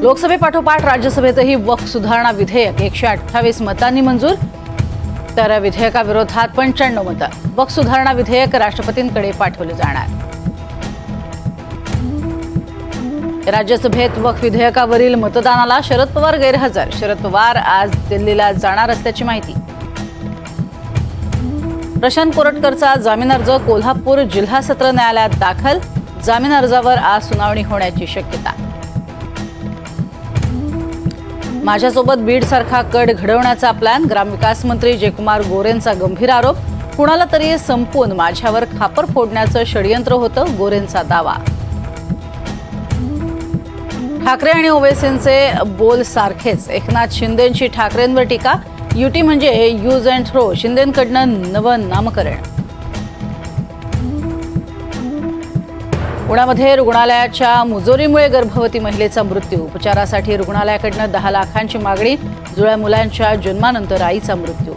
लोकसभेपाठोपाठ राज्यसभेतही वक्फ सुधारणा विधेयक 128 मतांनी मंजूर, तर विधेयकाविरोधात 95 मतं. वक्फ सुधारणा विधेयक राष्ट्रपतींकडे पाठवले जाणार. राज्यसभेत वक्फ विधेयकावरील मतदानाला शरद पवार गैरहजर. शरद पवार आज दिल्लीला जाणार असल्याची माहिती. प्रशांत कोरटकरचा जामीन अर्ज कोल्हापूर जिल्हा सत्र न्यायालयात दाखल. जामीन अर्जावर आज सुनावणी होण्याची शक्यता. माझ्यासोबत बीडसारखा कट घडवण्याचा प्लॅन. ग्रामविकास मंत्री जयकुमार गोरेंचा गंभीर आरोप. कुणाला तरी संपवून माझ्यावर खापर फोडण्याचं षडयंत्र होतं, गोरेंचा दावा. ठाकरे आणि ओवैसींचे बोल सारखेच. एकनाथ शिंदेंची ठाकरेंवर टीका. युटी म्हणजे यूज अँड थ्रो. शिंदेंकडनं नवं नामकरण. पुण्यामध्ये रुग्णालयाच्या मुजोरीमुळे गर्भवती महिलेचा मृत्यू. उपचारासाठी रुग्णालयाकडनं 10 लाखांची मागणी. जुळ्या मुलांच्या जन्मानंतर आईचा मृत्यू.